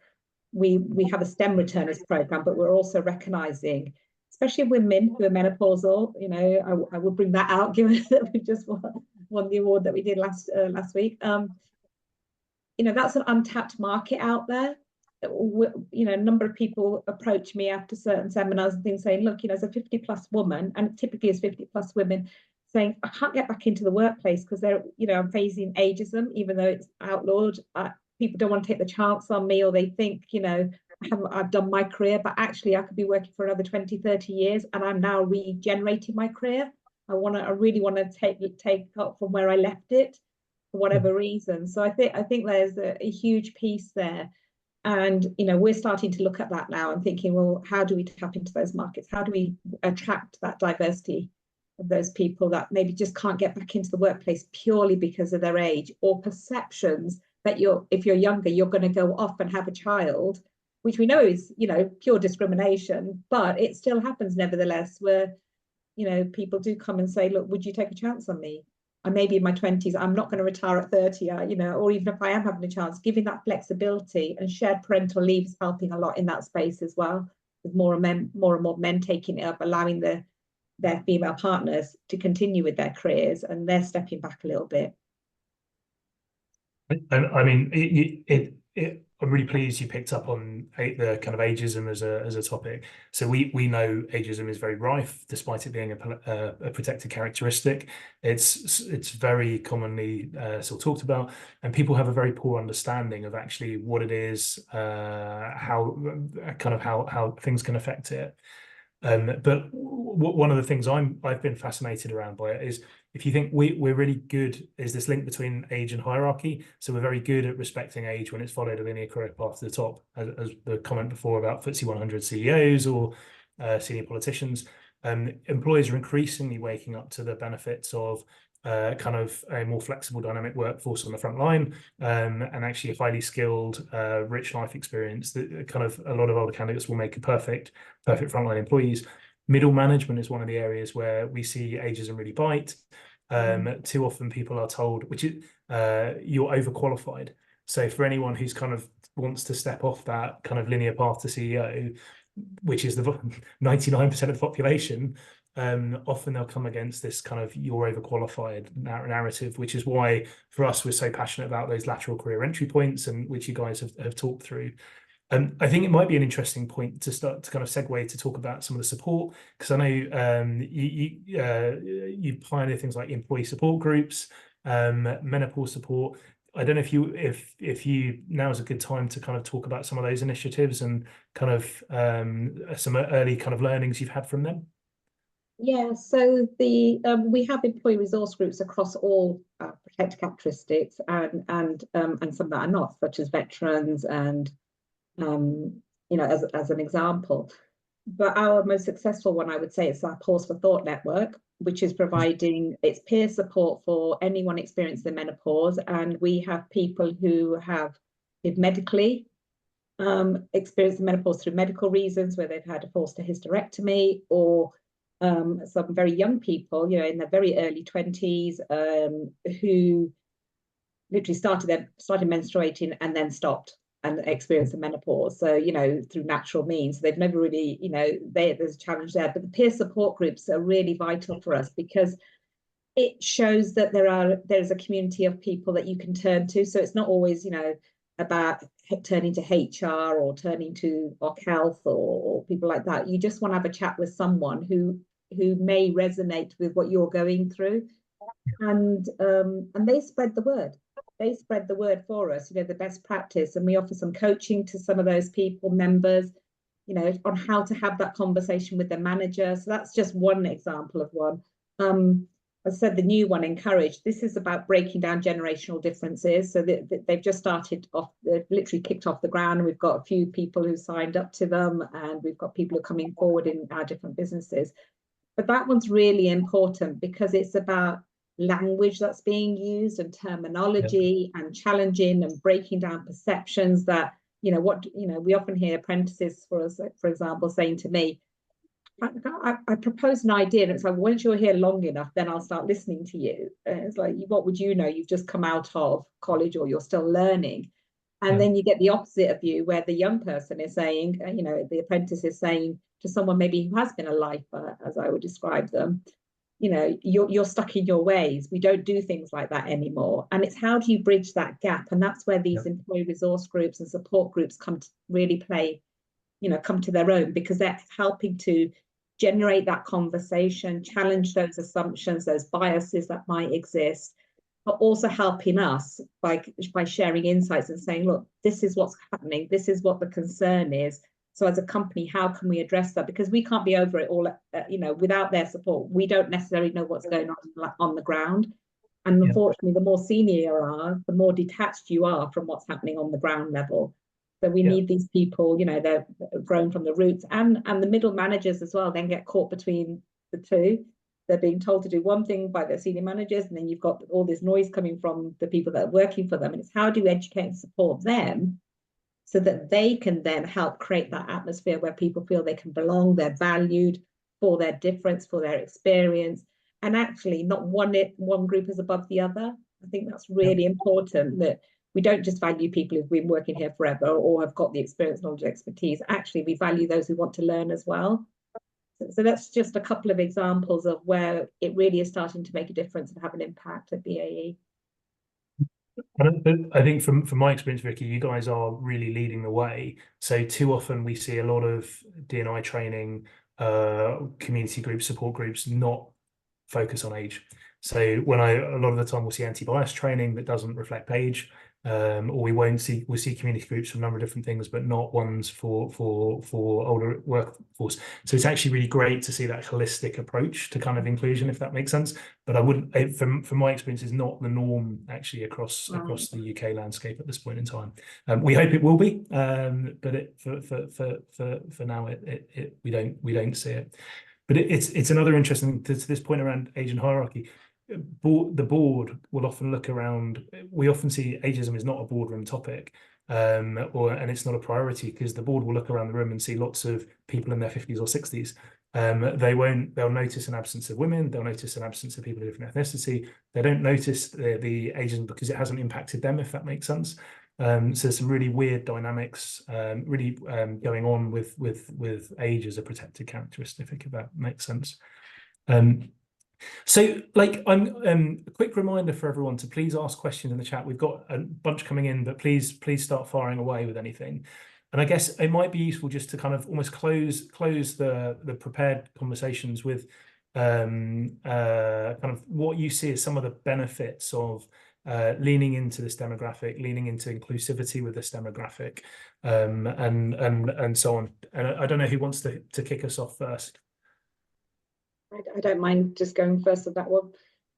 we have a STEM returners program, but we're also recognizing, especially women who are menopausal, I will bring that out, given that we just won the award that we did last week. That's an untapped market out there. A number of people approach me after certain seminars and things saying, look, as a 50+ woman, and typically as 50+ women, saying, I can't get back into the workplace because I'm facing ageism, even though it's outlawed. People don't want to take the chance on me, or they think, I've done my career, but actually I could be working for another 20, 30 years, and I'm now regenerating my career. I really want to take up from where I left it, for whatever reason. So I think there's a huge piece there. And, we're starting to look at that now and thinking, well, how do we tap into those markets? How do we attract that diversity of those people that maybe just can't get back into the workplace purely because of their age, or perceptions that if you're younger, you're going to go off and have a child, which we know is, pure discrimination, but it still happens nevertheless, where, people do come and say, look, would you take a chance on me? I may be in my 20s, I'm not going to retire at 30, or even if I am having a chance, giving that flexibility. And shared parental leave is helping a lot in that space as well, with more and more men taking it up, allowing their female partners to continue with their careers, and they're stepping back a little bit. And I mean, I'm really pleased you picked up on the kind of ageism as a topic. So we know ageism is very rife, despite it being a protected characteristic. It's very commonly sort of talked about, and people have a very poor understanding of actually what it is, how things can affect it. But one of the things I've been fascinated around by it is, if you think we're really good, is this link between age and hierarchy. So we're very good at respecting age when it's followed a linear career path to the top, as the comment before about FTSE 100 CEOs or senior politicians. Employers are increasingly waking up to the benefits of kind of a more flexible dynamic workforce on the front line, and actually a highly skilled, rich life experience that kind of a lot of older candidates will make a perfect frontline employees. Middle management is one of the areas where we see ageism really bite. Too often people are told, which is you're overqualified. So for anyone who's kind of wants to step off that kind of linear path to CEO, which is the 99% of the population, often they'll come against this kind of you're overqualified narrative, which is why for us we're so passionate about those lateral career entry points, and which you guys have talked through. I think it might be an interesting point to start to kind of segue to talk about some of the support, because I know you pioneer things like employee support groups, menopause support. I don't know if you now is a good time to kind of talk about some of those initiatives and kind of some early kind of learnings you've had from them. Yeah, so the we have employee resource groups across all protected characteristics, and some that are not, such as veterans and you know, as an example. But our most successful one, I would say, is our Pause for Thought network, which is providing its peer support for anyone experiencing menopause. And we have people who have medically experienced menopause through medical reasons, where they've had a forced hysterectomy, or some very young people, you know, in their very early 20s, who literally started menstruating and then stopped and experienced the menopause. So, you know, through natural means, they've never really, you know, there's a challenge there. But the peer support groups are really vital for us, because it shows that there's a community of people that you can turn to. So it's not always, you know, about turning to HR or turning to Occ Health or people like that. You just want to have a chat with someone who may resonate with what you're going through, and they spread the word. They spread the word for us, you know, the best practice, and we offer some coaching to some of those people, members, you know, on how to have that conversation with their manager. So that's just one example of one. As I said, the new one, Encourage, this is about breaking down generational differences. So they've just started off, they've literally kicked off the ground. We've got a few people who signed up to them, and we've got people who are coming forward in our different businesses. But that one's really important, because it's about language that's being used and terminology, and challenging and breaking down perceptions that, you know, we often hear apprentices, for example, saying to me, I propose an idea, and it's like, once you're here long enough, then I'll start listening to you. And it's like, what would you know? You've just come out of college, or you're still learning. And then you get the opposite of you, where the young person is saying, you know, the apprentice is saying to someone maybe who has been a lifer, as I would describe them, you know, you're stuck in your ways. We don't do things like that anymore. And it's how do you bridge that gap? And that's where these employee resource groups and support groups come to really play, you know, come to their own, because they're helping to generate that conversation, challenge those assumptions, those biases that might exist, but also helping us by sharing insights and saying, look, this is what's happening. This is what the concern is. So as a company, how can we address that? Because we can't be over it all, you know, without their support. We don't necessarily know what's going on the ground. And unfortunately, the more senior you are, the more detached you are from what's happening on the ground level. So we need these people, you know, they're grown from the roots, and the middle managers as well then get caught between the two. They're being told to do one thing by their senior managers, and then you've got all this noise coming from the people that are working for them. And it's how do you educate and support them, so that they can then help create that atmosphere where people feel they can belong, they're valued for their difference, for their experience, and actually not one group is above the other. I think that's really important, that we don't just value people who've been working here forever or have got the experience, knowledge, expertise. Actually, we value those who want to learn as well. So that's just a couple of examples of where it really is starting to make a difference and have an impact at BAE. I think from my experience, Vicky, you guys are really leading the way. So too often we see a lot of D&I training, community groups, support groups not focus on age. So a lot of the time we'll see anti-bias training that doesn't reflect age, or we'll see community groups for a number of different things, but not ones for older workforce. So it's actually really great to see that holistic approach to kind of inclusion, if that makes sense. But I wouldn't, from my experience, is not the norm actually across the UK landscape at this point in time. We hope it will be, but for now we don't see it. But it's another interesting to this point around age and hierarchy. the board will often look around. We often see ageism is not a boardroom topic, and it's not a priority, because the board will look around the room and see lots of people in their 50s or 60s. They'll notice an absence of women, they'll notice an absence of people of different ethnicity. They don't notice the ageism because it hasn't impacted them, if that makes sense. So there's some really weird dynamics going on with age as a protected characteristic, if that makes sense. So like, a quick reminder for everyone to please ask questions in the chat. We've got a bunch coming in, but please start firing away with anything. And I guess it might be useful just to kind of almost close the prepared conversations with kind of what you see as some of the benefits of leaning into this demographic, leaning into inclusivity with this demographic, and so on. And I don't know who wants to kick us off first. I don't mind just going first on that one.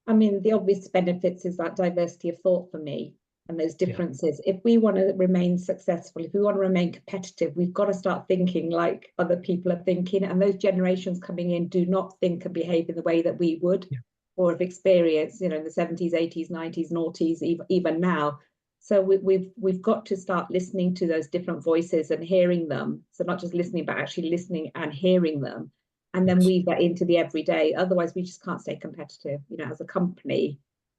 I mean, the obvious benefits is that diversity of thought for me, and those differences. If we want to remain successful, if we want to remain competitive, we've got to start thinking like other people are thinking. And those generations coming in do not think and behave in the way that we would, or have experienced, in the 70s, 80s, 90s, noughties, even now. So we've got to start listening to those different voices and hearing them. So not just listening, but actually listening and hearing them. And then weave that into the everyday. Otherwise, we just can't stay competitive. As a company,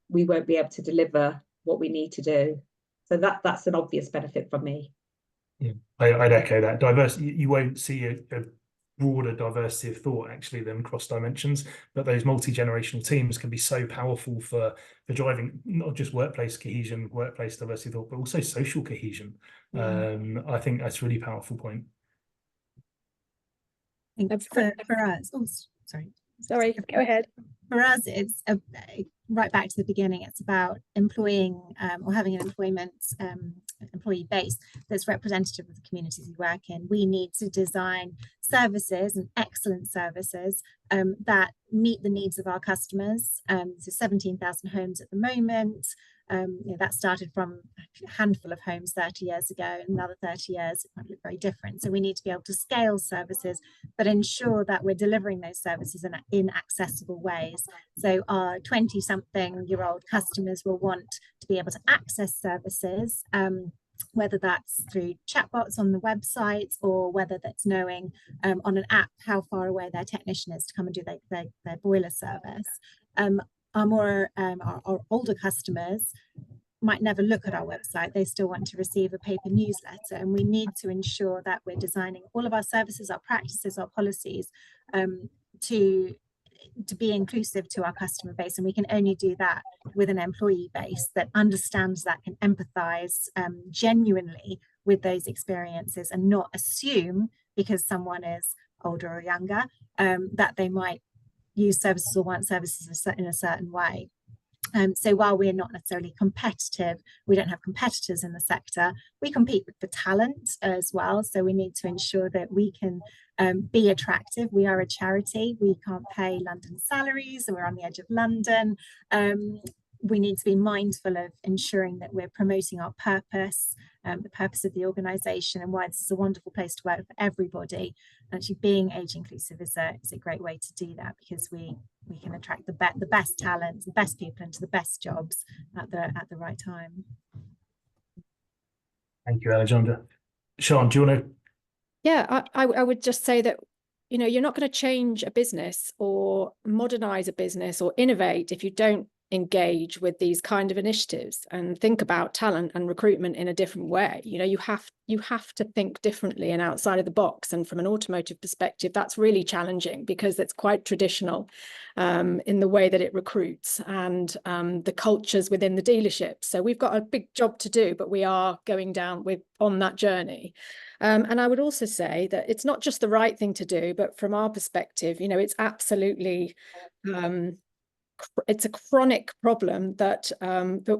we won't be able to deliver what we need to do. So that's an obvious benefit for me. Yeah, I'd echo that. Diversity, you won't see a broader diversity of thought actually than cross dimensions, but those multi-generational teams can be so powerful for driving not just workplace cohesion, workplace diversity of thought, but also social cohesion. I think that's a really powerful point. For us, sorry, go ahead. For us, it's right back to the beginning. It's about employing or having an employee base that's representative of the communities we work in. We need to design services, and excellent services, that meet the needs of our customers. So 17,000 homes at the moment. That started from a handful of homes 30 years ago. In another 30 years, it might look very different. So we need to be able to scale services, but ensure that we're delivering those services in accessible ways. So our 20-something-year-old customers will want to be able to access services, whether that's through chatbots on the website, or whether that's knowing on an app how far away their technician is to come and do their boiler service. Our older customers might never look at our website. They still want to receive a paper newsletter, and we need to ensure that we're designing all of our services, our practices, our policies to be inclusive to our customer base. And we can only do that with an employee base that understands, that can empathize genuinely with those experiences, and not assume because someone is older or younger that they might use services or want services in a certain way. So while we're not necessarily competitive, we don't have competitors in the sector, we compete with the talent as well. So we need to ensure that we can be attractive. We are a charity. We can't pay London salaries, and we're on the edge of London. We need to be mindful of ensuring that we're promoting our purpose, the purpose of the organisation, and why this is a wonderful place to work for everybody. And actually, being age inclusive is a great way to do that, because we can attract the best talent, the best people into the best jobs at the right time. Thank you, Alexandra. Sian, do you want to? Yeah, I would just say that, you're not going to change a business or modernize a business or innovate if you don't engage with these kind of initiatives and think about talent and recruitment in a different way. You have to think differently and outside of the box. And from an automotive perspective, that's really challenging, because it's quite traditional in the way that it recruits and the cultures within the dealership. So we've got a big job to do, but we are going on that journey. And I would also say that it's not just the right thing to do, but from our perspective, it's absolutely it's a chronic problem that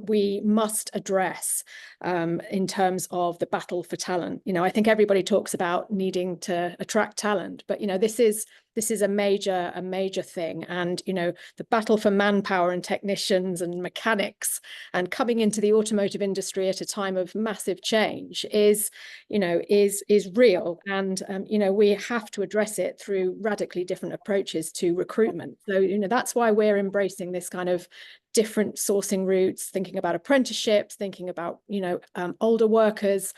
we must address in terms of the battle for talent. I think everybody talks about needing to attract talent, but this is this is a major thing. And, you know, the battle for manpower and technicians and mechanics and coming into the automotive industry at a time of massive change is, you know, is real. And, you know, we have to address it through radically different approaches to recruitment. So, you know, that's why we're embracing this kind of different sourcing routes, thinking about apprenticeships, thinking about, you know, older workers.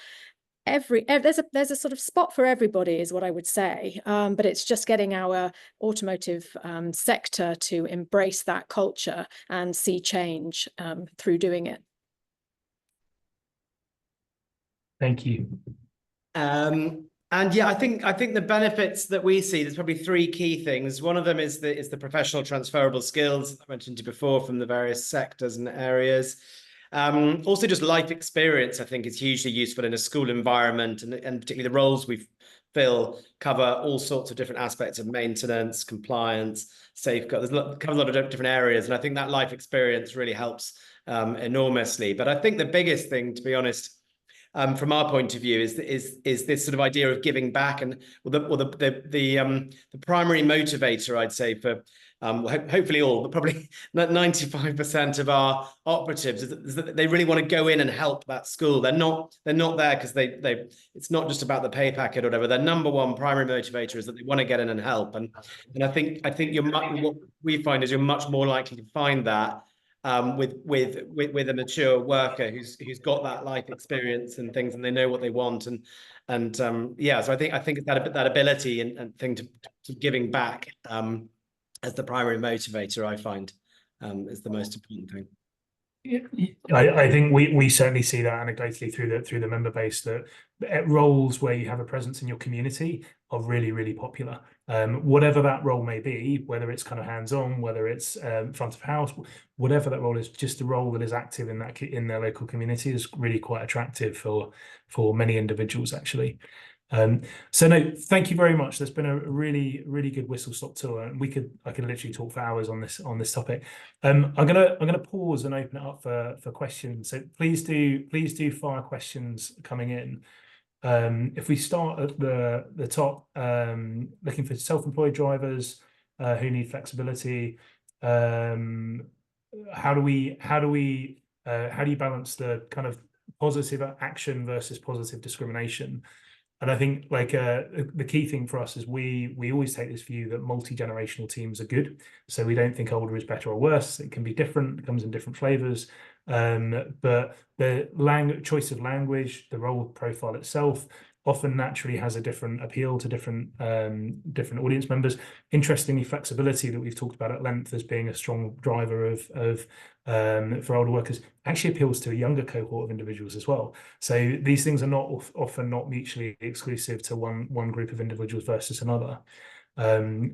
There's a sort of spot for everybody is what I would say, but it's just getting our automotive sector to embrace that culture and see change through doing it. Thank you. And yeah, I think the benefits that we see, there's probably three key things. One of them is the professional transferable skills I mentioned to you before from the various sectors and areas. Also just life experience, I think, is hugely useful in a school environment, and particularly the roles we fill cover all sorts of different aspects of maintenance, compliance, safeguard. Covers a lot of different areas, and I think that life experience really helps enormously. But I think the biggest thing, to be honest, from our point of view, is this sort of idea of giving back, and the primary motivator, I'd say, for hopefully all, but probably 95% of our operatives is that they really want to go in and help that school. They're not there because it's not just about the pay packet or whatever. Their number one primary motivator is that they want to get in and help. And I think what we find is you're much more likely to find that with a mature worker who's got that life experience and things, and they know what they want, and yeah, so I think it's that ability and thing to giving back as the primary motivator, I find, is the most important thing. I think we certainly see that anecdotally through the member base, that roles where you have a presence in your community are really popular. Whatever that role may be, whether it's kind of hands-on, whether it's front of house, whatever that role is, just a role that is active in their local community is really quite attractive for many individuals, actually. So no, thank you very much. There's been a really good whistle-stop tour, and I could literally talk for hours on this topic. I'm gonna pause and open it up for questions. So please do fire questions coming in. If we start at the top, looking for self-employed drivers who need flexibility, how do you balance the kind of positive action versus positive discrimination? And I think the key thing for us is we always take this view that multi-generational teams are good. So we don't think older is better or worse. It can be different, it comes in different flavors. But the choice of language, the role profile itself, often naturally has a different appeal to different audience members. Interestingly, flexibility that we've talked about at length as being a strong driver for older workers actually appeals to a younger cohort of individuals as well. So these things are often not mutually exclusive to one group of individuals versus another. We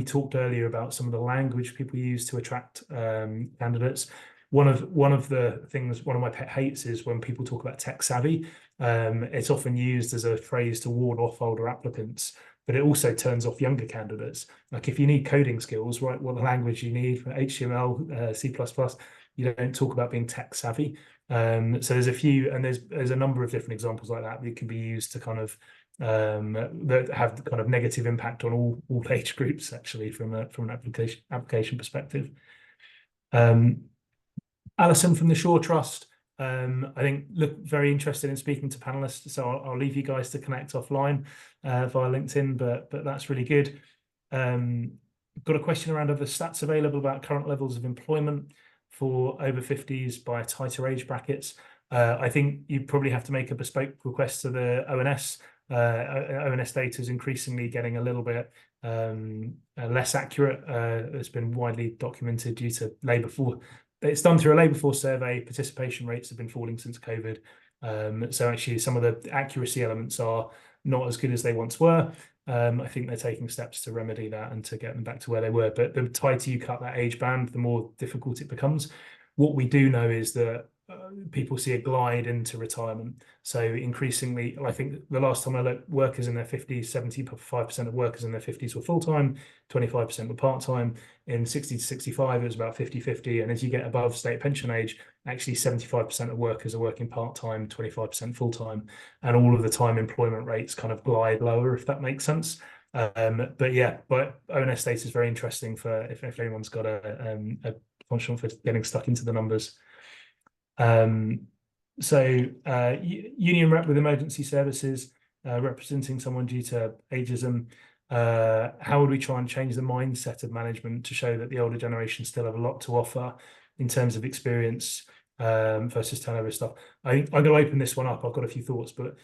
talked earlier about some of the language people use to attract candidates. One of my pet hates is when people talk about tech savvy. It's often used as a phrase to ward off older applicants, but it also turns off younger candidates. Like if you need coding skills, right, what the language you need for HTML, C++, you don't talk about being tech savvy. So there's a few, and there's a number of different examples like that can be used to kind of that have kind of negative impact on all age groups, actually, from an application perspective. Alison from the Shaw Trust, I think look very interested in speaking to panelists, so I'll leave you guys to connect offline via LinkedIn, but that's really good. Got a question around, are the stats available about current levels of employment for over 50s by tighter age brackets? I think you probably have to make a bespoke request to the ONS. ONS data is increasingly getting a little bit less accurate. It's been widely documented due to labour force. It's done through a labour force survey. Participation rates have been falling since COVID. So actually some of the accuracy elements are not as good as they once were. I think they're taking steps to remedy that and to get them back to where they were. But the tighter you cut that age band, the more difficult it becomes. What we do know is that people see a glide into retirement. So increasingly, I think the last time I looked, workers in their 50s, 75% of workers in their 50s were full-time, 25% were part-time. In 60 to 65, it was about 50-50. And as you get above state pension age, actually 75% of workers are working part-time, 25% full-time. And all of the time employment rates kind of glide lower, if that makes sense. But yeah, but ONS data is very interesting for if anyone's got a penchant for getting stuck into the numbers. Union rep with emergency services, representing someone due to ageism. How would we try and change the mindset of management to show that the older generation still have a lot to offer in terms of experience versus turnover stuff? I'm going to open this one up. I've got a few thoughts, but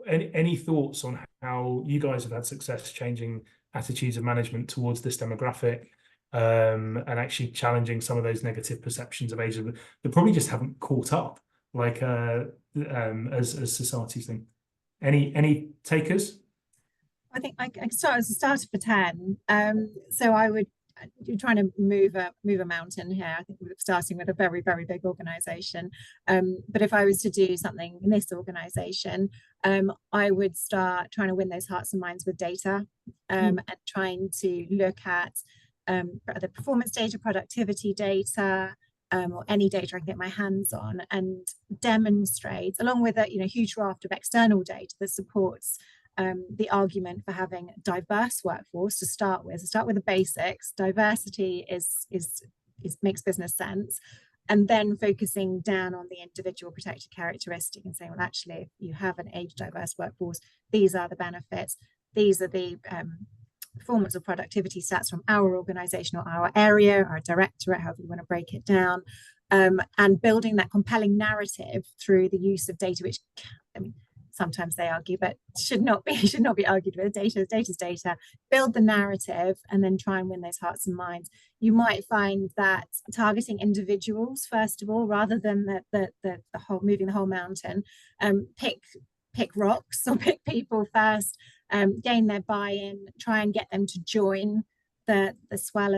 any thoughts on how you guys have had success changing attitudes of management towards this demographic, and actually challenging some of those negative perceptions of ageism that probably just haven't caught up, like as societies think. Any takers? I think I started for 10. So you're trying to move a mountain here. I think we're starting with a very, very big organization. But if I was to do something in this organization, I would start trying to win those hearts and minds with data, and trying to look at the performance data, productivity data, or any data I can get my hands on, and demonstrate, along with a huge raft of external data that supports the argument for having a diverse workforce to start with. So start with the basics. Diversity makes business sense, and then focusing down on the individual protected characteristic and saying, well, actually, if you have an age diverse workforce, these are the benefits. These are the performance or productivity stats from our organization or our area, our directorate, however you want to break it down, and building that compelling narrative through the use of data, which, I mean, sometimes they argue, but should not be argued with. Data's data. Build the narrative and then try and win those hearts and minds. You might find that targeting individuals first of all, rather than the whole moving the whole mountain, pick rocks or pick people first, gain their buy-in, try and get them to join the swell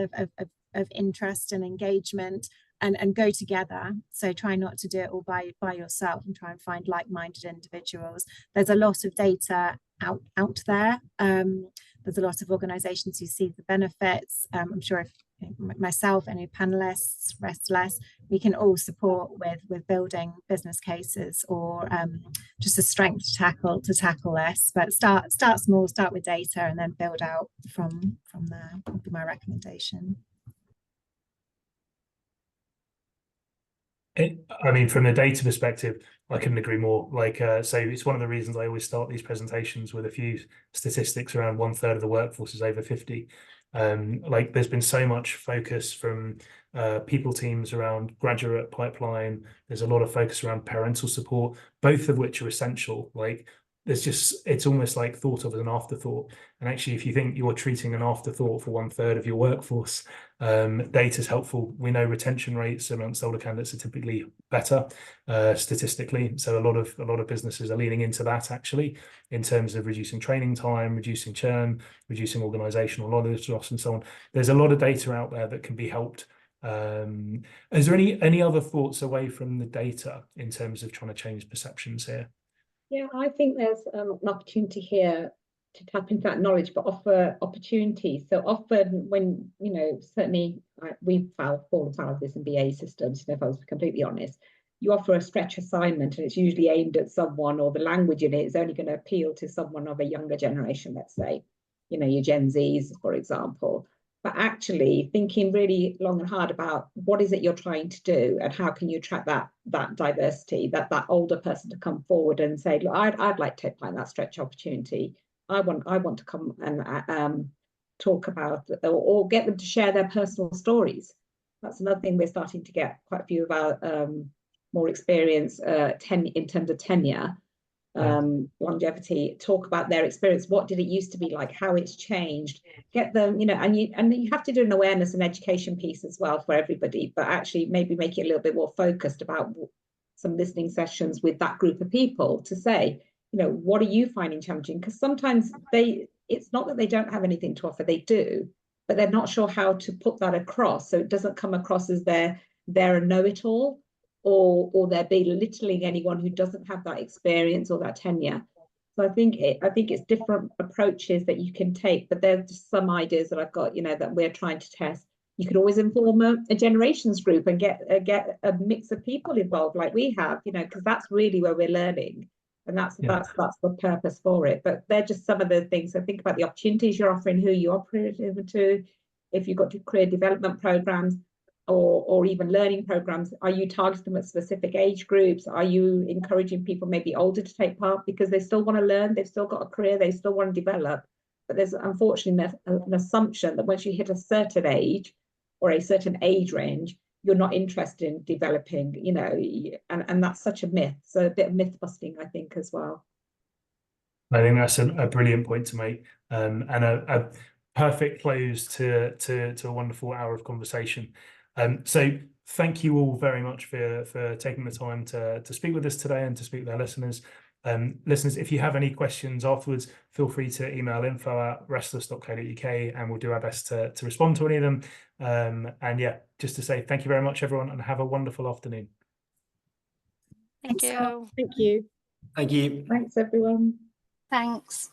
of interest and engagement, and go together. So try not to do it all by yourself, and try and find like-minded individuals. There's a lot of data out there. There's a lot of organizations who see the benefits. I'm sure if myself, any panelists, Restless, we can all support with building business cases, or just a strength to tackle this. But start small, start with data, and then build out from there would be my recommendation. I mean, from the data perspective, I couldn't agree more. So it's one of the reasons I always start these presentations with a few statistics around 1/3 of the workforce is over 50. There's been so much focus from people teams around graduate pipeline. There's a lot of focus around parental support, both of which are essential. It's almost like thought of as an afterthought. And actually, if you think you're treating an afterthought for 1/3 of your workforce, data is helpful. We know retention rates amongst older candidates are typically better statistically. So a lot of businesses are leaning into that, actually, in terms of reducing training time, reducing churn, reducing organizational knowledge loss, and so on. There's a lot of data out there that can be helped. Is there any other thoughts away from the data in terms of trying to change perceptions here? Yeah, I think there's an opportunity here to tap into that knowledge, but offer opportunities. So often when, certainly we've fallen foul of this in BA systems, if I was completely honest, you offer a stretch assignment and it's usually aimed at someone, or the language in it is only going to appeal to someone of a younger generation, let's say, your Gen Zs, for example. But actually thinking really long and hard about what is it you're trying to do, and how can you attract that diversity, that older person to come forward and say, look, I'd like to find that stretch opportunity. I want to come and talk about, or get them to share their personal stories. That's another thing we're starting to get quite a few of our more experienced in terms of tenure, longevity, talk about their experience. What did it used to be like? How it's changed? Get them, and you have to do an awareness and education piece as well for everybody, but actually maybe make it a little bit more focused about some listening sessions with that group of people to say, what are you finding challenging? Because sometimes it's not that they don't have anything to offer, they do, but they're not sure how to put that across, so it doesn't come across as they're a know-it-all, or they're belittling anyone who doesn't have that experience or that tenure. So I think it's different approaches that you can take, but there's just some ideas that I've got, that we're trying to test. You could always inform a generations group and get a mix of people involved, like we have, because that's really where we're learning. And that's Yeah. that's the purpose for it. But they're just some of the things. So think about the opportunities you're offering, who you operate to, if you've got career development programs or even learning programs. Are you targeting them at specific age groups? Are you encouraging people maybe older to take part because they still want to learn, they've still got a career, they still want to develop? But there's unfortunately an assumption that once you hit a certain age or a certain age range, you're not interested in developing, you know, and that's such a myth. So a bit of myth busting, I think, as well. I think that's a brilliant point to make, and a perfect close to a wonderful hour of conversation. So thank you all very much for taking the time to speak with us today and to speak with our listeners. Listeners, if you have any questions afterwards, feel free to email info@restless.co.uk and we'll do our best to respond to any of them. And yeah, just to say thank you very much, everyone, and have a wonderful afternoon. Thank you. Thank you. Thank you. Thanks, everyone. Thanks.